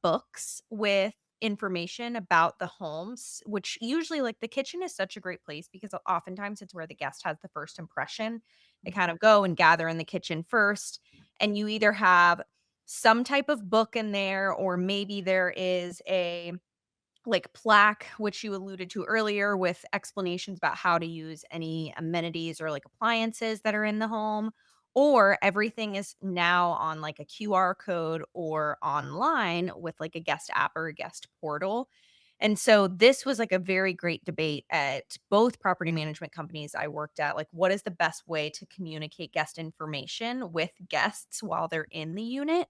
books with information about the homes, which usually like the kitchen is such a great place because oftentimes it's where the guest has the first impression. They kind of go and gather in the kitchen first, and you either have some type of book in there, or maybe there is a like plaque, which you alluded to earlier, with explanations about how to use any amenities or like appliances that are in the home, or everything is now on like a QR code or online with like a guest app or a guest portal. And so this was like a very great debate at both property management companies I worked at. Like, what is the best way to communicate guest information with guests while they're in the unit?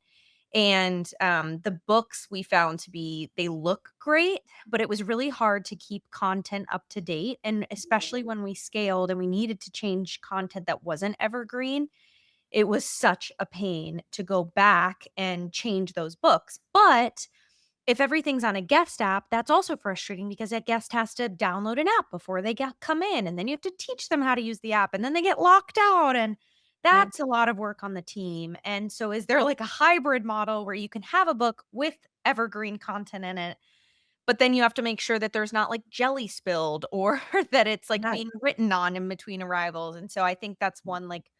And the books we found to be, they look great, but it was really hard to keep content up to date. And especially when we scaled and we needed to change content that wasn't evergreen, it was such a pain to go back and change those books. But if everything's on a guest app, that's also frustrating because that guest has to download an app before they come in. And then you have to teach them how to use the app, and then they get locked out. And that's a lot of work on the team. And so is there like a hybrid model where you can have a book with evergreen content in it, but then you have to make sure that there's not like jelly spilled or that it's like Yeah. being written on in between arrivals. And so I think that's one like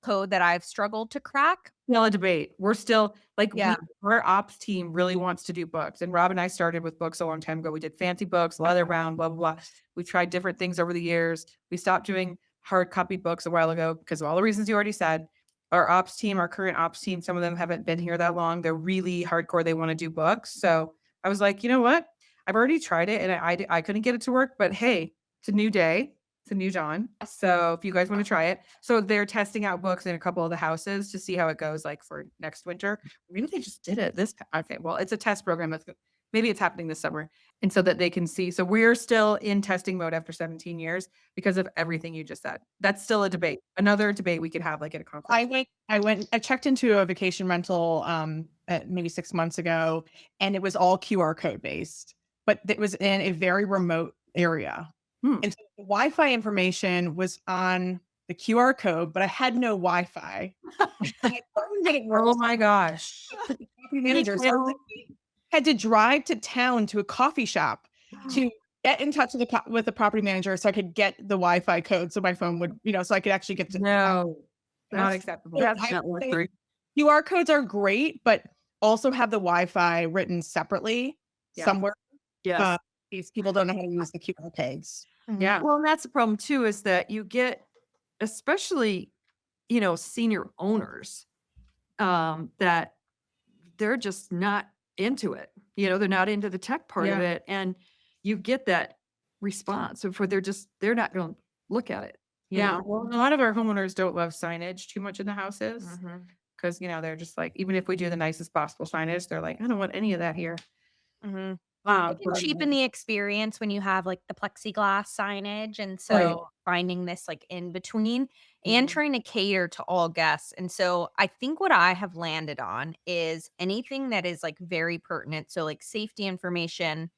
code that I've struggled to crack. Still a debate. We're still like Yeah. our ops team really wants to do books. And Rob and I started with books a long time ago. We did fancy books, leather bound, blah, blah, blah. We tried different things over the years. We stopped doing hard copy books a while ago because of all the reasons you already said. Our ops team, our current ops team, some of them haven't been here that long. They're really hardcore. They want to do books. So I was like, you know what? I've already tried it and I couldn't get it to work, but hey, it's a new day. It's a new dawn. So if you guys want to try it. So they're testing out books in a couple of the houses to see how it goes like for next winter. Maybe they just did it okay. Well, it's a test program maybe it's happening this summer. And so that they can see. So we're still in testing mode after 17 years because of everything you just said. That's still a debate. Another debate we could have like at a conference. I checked into a vacation rental maybe 6 months ago, and it was all QR code based, but it was in a very remote area. And so the Wi-Fi information was on the QR code, but I had no Wi-Fi. Oh my gosh. Managers had to drive to town to a coffee shop to get in touch with the property manager so I could get the Wi-Fi code so my phone would, so I could actually get to No, not acceptable. That's not luxury. QR codes are great, but also have the Wi-Fi written separately somewhere. Yes. These people don't know how to use the QR codes. Yeah. Well, and that's the problem too, is that you get, especially, senior owners, that they're just not into it. They're not into the tech part of it. And you get that response. So they're not going to look at it. Yeah. Well, a lot of our homeowners don't love signage too much in the houses Mhm. because, they're just like, even if we do the nicest possible signage, they're like, I don't want any of that here. Mhm. Wow. It can cheapen the experience when you have like the plexiglass signage. And so Right. finding this like in between and Mhm. trying to cater to all guests. And so I think what I have landed on is anything that is like very pertinent. So like safety information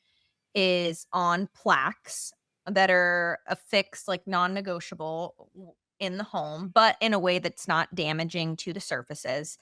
is on plaques that are affixed like non-negotiable in the home, but in a way that's not damaging to the surfaces.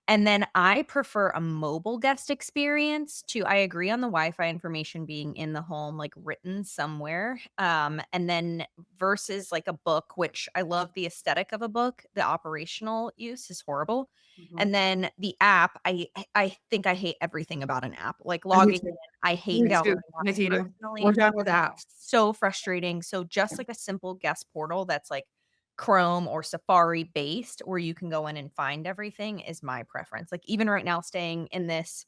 And then I prefer a mobile guest experience to I agree on the Wi-Fi information being in the home, like written somewhere. And then versus like a book, which I love the aesthetic of a book, the operational use is horrible. Mhm. And then the app, I think I hate everything about an app. Like I do logging too. in, I hate Me too. downloading Me apps too. personally. We're done with apps. So frustrating. So just like a simple guest portal that's like Chrome or Safari based where you can go in and find everything is my preference. Like even right now staying in this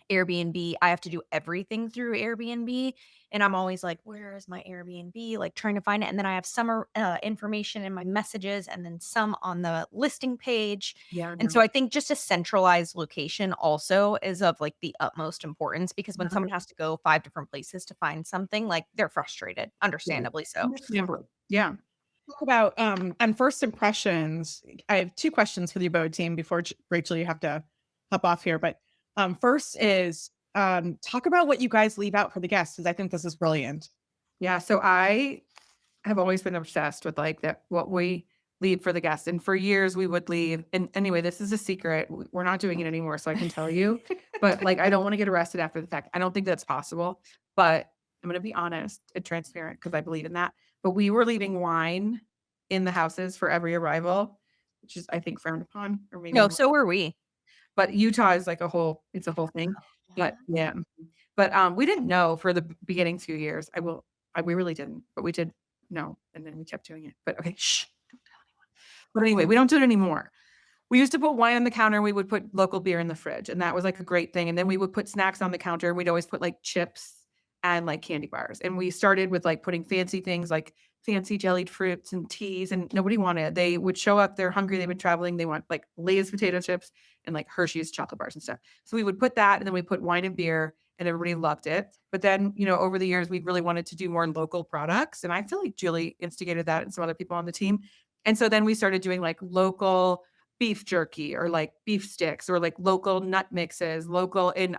Airbnb, I have to do everything through Airbnb and I'm always like, where is my Airbnb? Like trying to find it. And then I have some information in my messages and then some on the listing page. Yeah. And so I think just a centralized location also is of like the utmost importance because when someone has to go 5 different places to find something, like they're frustrated, understandably so. Understandably. Yeah. Talk about and first impressions. I have 2 questions for the Abode team before Rachel, you have to hop off here. But first is talk about what you guys leave out for the guests because I think this is brilliant. Yeah. So I have always been obsessed with like that, what we leave for the guests. And for years we would leave. And anyway, this is a secret. We're not doing it anymore. So I can tell you, but like, I don't want to get arrested after the fact. I don't think that's possible, but I'm going to be honest and transparent because I believe in that. But we were leaving wine in the houses for every arrival, which is, I think, frowned upon or maybe, No, so were we. but Utah is like it's a whole thing. But yeah, but we didn't know for the beginning few years. We really didn't, but we did know, and then we kept doing it. But okay, shh, don't tell anyone. But anyway, we don't do it anymore. We used to put wine on the counter. We would put local beer in the fridge, and that was like a great thing. And then we would put snacks on the counter. We'd always put like chips and like candy bars. And we started with like putting fancy things like fancy jellied fruits and teas, and nobody wanted. They would show up. They're hungry. They've been traveling. They want like Lay's potato chips and like Hershey's chocolate bars and stuff. So we would put that, and then we put wine and beer, and everybody loved it. But then, over the years, we really wanted to do more local products. And I feel like Julie instigated that and some other people on the team. And so then we started doing like local beef jerky or like beef sticks or like local nut mixes, local in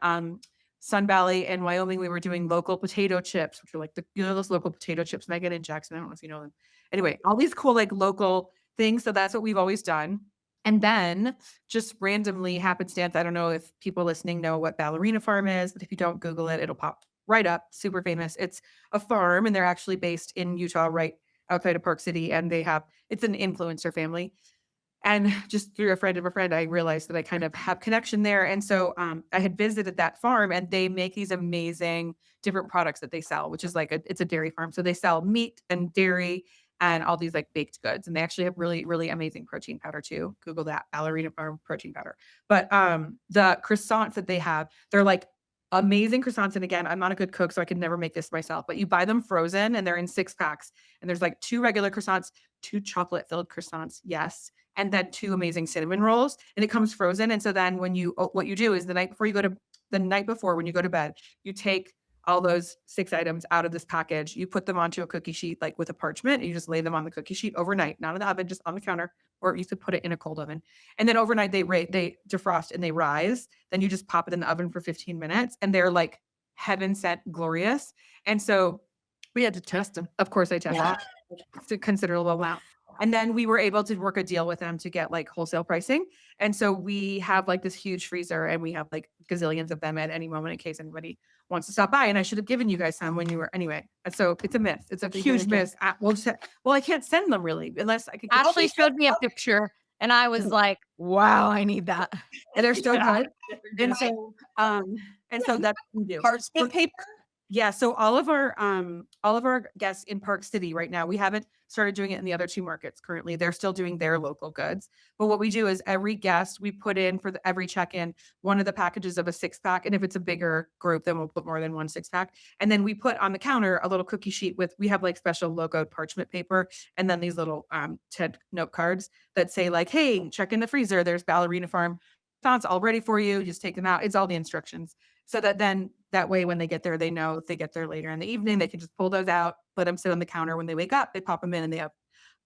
Sun Valley and Wyoming, we were doing local potato chips, which are like those local potato chips, Meaghan and Jackson. I don't know if you know them. Anyway, all these cool like local things. So that's what we've always done. And then just randomly happenstance, I don't know if people listening know what Ballerina Farm is, but if you don't Google it, it'll pop right up, super famous. It's a farm, and they're actually based in Utah, right outside of Park City, and it's an influencer family. And just through a friend of a friend, I realized that I kind of have connection there. And so I had visited that farm, and they make these amazing different products that they sell, which is like it's a dairy farm. So they sell meat and dairy and all these like baked goods. And they actually have really, really amazing protein powder too. Google that, Ballerina Farm protein powder. But the croissants that they have, they're like amazing croissants. And again, I'm not a good cook, so I could never make this myself, but you buy them frozen and they're in 6 packs. And there's like 2 regular croissants, 2 chocolate filled croissants. Yes, and then 2 amazing cinnamon rolls, and it comes frozen. And so then what you do is the night before when you go to bed, you take all those 6 items out of this package, you put them onto a cookie sheet, like with a parchment, and you just lay them on the cookie sheet overnight, not in the oven, just on the counter, or you could put it in a cold oven. And then overnight they defrost and they rise. Then you just pop it in the oven for 15 minutes, and they're like heaven sent glorious. And so We had to test them. of course I tested it's a considerable amount. And then we were able to work a deal with them to get like wholesale pricing. And so we have like this huge freezer, and we have like gazillions of them at any moment in case anybody wants to stop by. And I should have given you guys some when you were anyway. So it's a myth. It's a huge myth. Well, I can't send them really unless I could. Ashley showed me a picture, and I was like, wow, I need that. And they're so Yeah. good. And so that's what we do. Parchment paper. Yeah, so all of our guests in Park City right now, we haven't started doing it in the other 2 markets currently. They're still doing their local goods. But what we do is every guest, we put in for every check-in, one of the packages of a 6-pack. And if it's a bigger group, then we'll put more than 1 6-pack. And then we put on the counter a little cookie sheet we have like special logoed parchment paper, and then these little TED note cards that say like, hey, check in the freezer. There's Ballerina Farm. It's all ready for you. Just take them out. It's all the instructions. So that way, when they get there, they know if they get there later in the evening, they can just pull those out, let them sit on the counter. When they wake up, they pop them in, and they have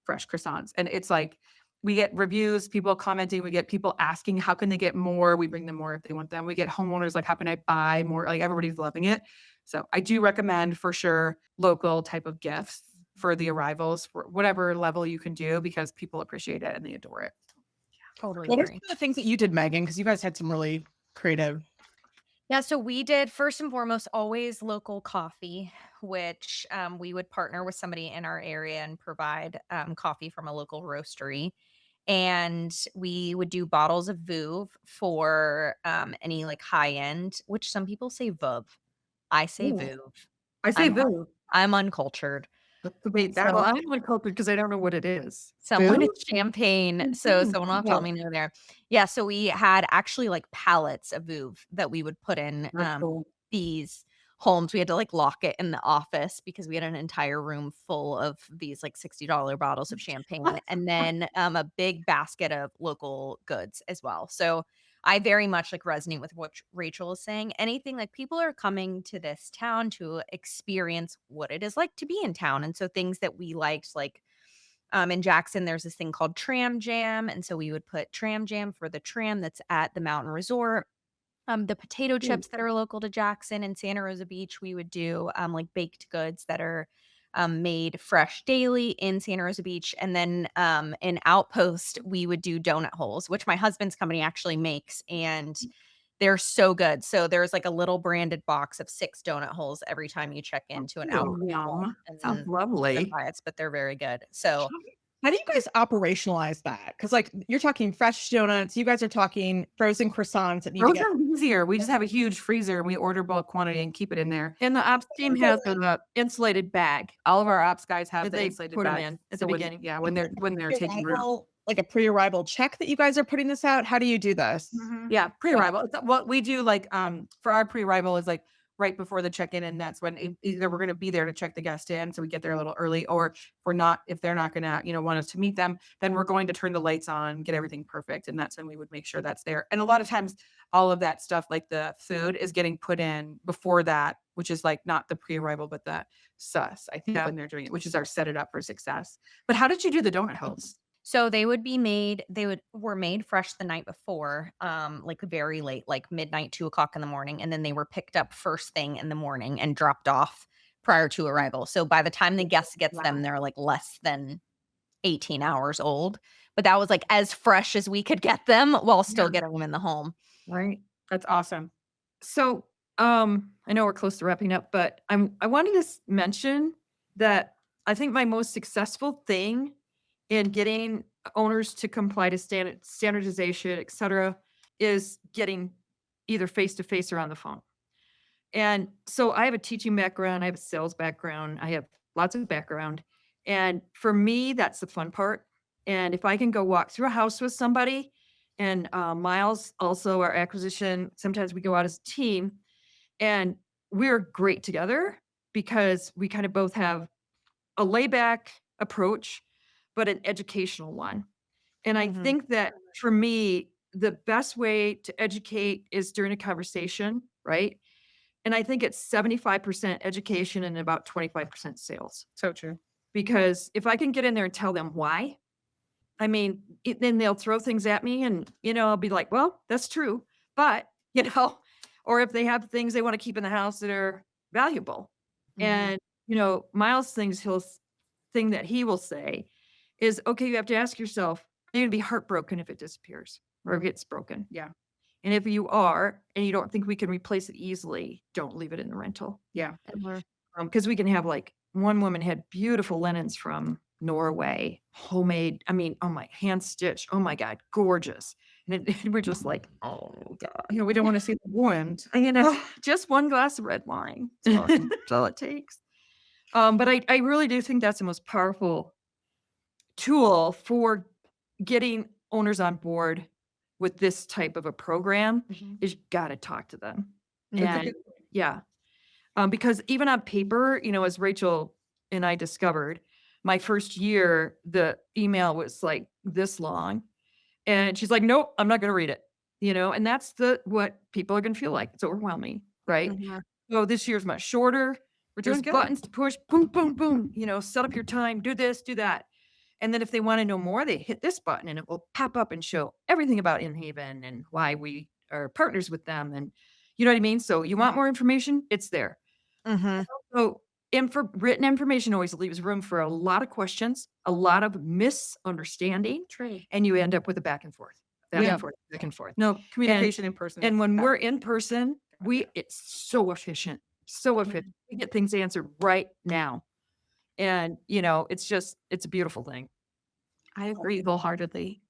fresh croissants. And it's like, we get reviews, people commenting, we get people asking, how can they get more? We bring them more if they want them. We get homeowners like, how can I buy more? Like, everybody's loving it. So I do recommend for sure local type of gifts for the arrivals, for whatever level you can do, because people appreciate it and they adore it. Totally What are agree. some of the things that you did, Meaghan? Because you guys had some really creative. Yeah, so we did first and foremost always local coffee, which we would partner with somebody in our area and provide coffee from a local roastery. And we would do bottles of Veuve for any like high end, which some people say Veuve. I say Ooh. Veuve. I say I'm- Voo. I'm uncultured. Let's debate that So one. I'm uncultured because I don't know what it is. Someone Veuve? it's champagne, so Mhm. someone will have to Yeah. let me know there. Yeah, so we had actually like pallets of Veuve that we would put in That's cool. these homes. We had to like lock it in the office because we had an entire room full of these like $60 bottles of champagne, and then a big basket of local goods as well. So I very much like resonate with what Rachel is saying. Anything like people are coming to this town to experience what it is like to be in town. And so things that we liked, like in Jackson, there's this thing called Tram Jam. And so we would put Tram Jam for the tram that's at the mountain resort. The potato chips that are local to Jackson and Santa Rosa Beach, we would do like baked goods that are made fresh daily in Santa Rosa Beach. And then in Outpost, we would do donut holes, which my husband's company actually makes. And they're so good. So there's like a little branded box of 6 donut holes every time you check into an Outpost Yum. home. And Sounds then lovely. biased, but they're very good. So How do you guys operationalize that? Because like you're talking fresh donuts, you guys are talking frozen croissants that need to Those get. are easier. We just have a huge freezer, and we order bulk quantity and keep it in there. And the ops team has an insulated bag. All of our ops guys have That the they insulated put 'em bags. in at the So when- beginning. Yeah, when they're taking root. Like a pre-arrival check that you guys are putting this out? How do you do this? Yeah, pre-arrival. What we do, like, for our pre-arrival is like right before the check-in, and that's when either we're going to be there to check the guest in, so we get there a little early, or if they're not going to, want us to meet them, then we're going to turn the lights on, get everything perfect, and that's when we would make sure that's there. And a lot of times, all of that stuff, like the food, is getting put in before that, which is like not the pre-arrival, but the sus, I think, when they're doing it, which is our set it up for success. But how did you do the donut holes? So they were made fresh the night before, like very late, like midnight, 2 o'clock in the morning. And then they were picked up first thing in the morning and dropped off prior to arrival. So by the time the guest gets them, they're like less than 18 hours old. But that was like as fresh as we could get them while still getting them in the home. Right. That's awesome. So I know we're close to wrapping up, but I wanted to mention that I think my most successful thing in getting owners to comply to standardization, et cetera, is getting either face to face or on the phone. And so I have a teaching background, I have a sales background, I have lots of background. And for me, that's the fun part. And if I can go walk through a house with somebody, and Miles, also our acquisition, sometimes we go out as a team, and we're great together because we kind of both have a layback approach, but an educational one. And I Mhm. think that for me, the best way to educate is during a conversation, right? And I think it's 75% education and about 25% sales. So true. Because if I can get in there and tell them why, I mean, then they'll throw things at me and, I'll be like, well, that's true. But, or if they have things they want to keep in the house that are valuable. Mhm. And, Miles thing that he will say is, okay, you have to ask yourself, are you going to be heartbroken if it disappears or gets broken? Yeah. And if you are, and you don't think we can replace it easily, don't leave it in the rental. Yeah. Because we can have one woman had beautiful linens from Norway, homemade. I mean, oh my, hand stitched. Oh my God, gorgeous. And we're just like, oh God, We don't want to see the wound. just one glass of red wine. That's all it takes. But I really do think that's the most powerful tool for getting owners on board with this type of a program. Is you got to talk to them. And yeah. Because even on paper, as Rachel and I discovered, my first year, the email was like this long. And she's like, nope, I'm not going to read it. And that's what people are going to feel like. It's overwhelming. Right. So this year's much shorter. There's good. buttons to push, boom, boom, boom, set up your time, do this, do that. And then if they want to know more, they hit this button and it will pop up and show everything about Inhaven and why we are partners with them. And you know what I mean? So you want more information? It's there. So, written information always leaves room for a lot of questions, a lot of misunderstanding, and you end up with a back and forth, back Yeah. and forth, back and forth. No, communication in person. And when we're in person, it's so efficient, so efficient. We get things answered right now. And, it's a beautiful thing. I agree wholeheartedly.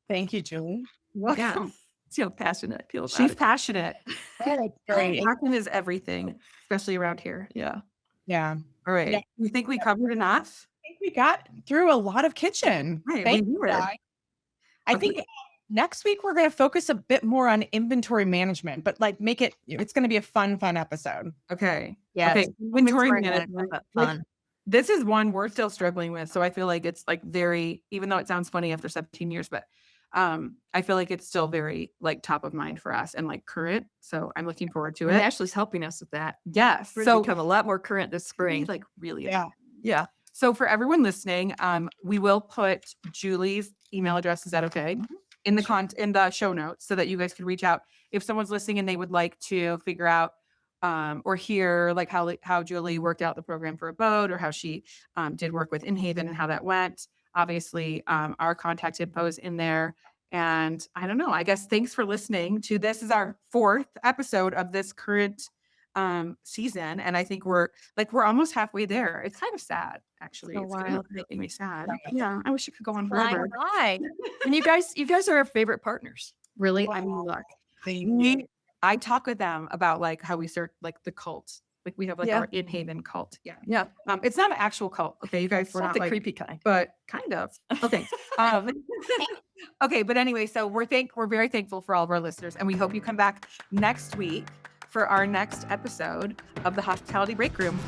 Thank you, Julie. Yeah. See how passionate I feel about She's it. passionate. That's great. Passion is everything, especially around here. Yeah. Yeah. All right. Yeah. You think we covered enough? I think we got through a lot of kitchen. Right, Thank we you, did. guys. I Okay. think next week we're going to focus a bit more on inventory management, but make it's going to be a fun episode. Okay. Yes. Okay. Inventory management. but fun. This is one we're still struggling with. So I feel like it's very, even though it sounds funny after 17 years, but I feel like it's still very top of mind for us and current. So I'm looking forward to And it. Ashley's helping us with that. Yes. We're So going to become a lot more current this spring. really. Yeah. Yeah. So for everyone listening, we will put Julie's email address. Is that okay? In the in the show notes so that you guys can reach out if someone's listening and they would like to figure out or hear how Julie worked out the program for Abode or how she did work with Inhaven and how that went. Obviously, our contact info is in there. And I don't know, I guess thanks for listening to this. Is our 4th episode of this current season. And I think we're almost halfway there. It's kind of sad, actually. So It's kind wild. of making me sad. Yeah, I wish it could go on Flying forever. high. And you guys are our favorite partners. Really? I mean, look, I talk with them about how we start the cult. We have Yeah. our Inhaven cult. Yeah. Yeah. It's not an actual cult. Okay, you guys, It's we're not not the creepy kind. but kind of. Okay. Okay, but anyway, so we're very thankful for all of our listeners, and we hope you come back next week for our next episode of the Hospitality Break Room.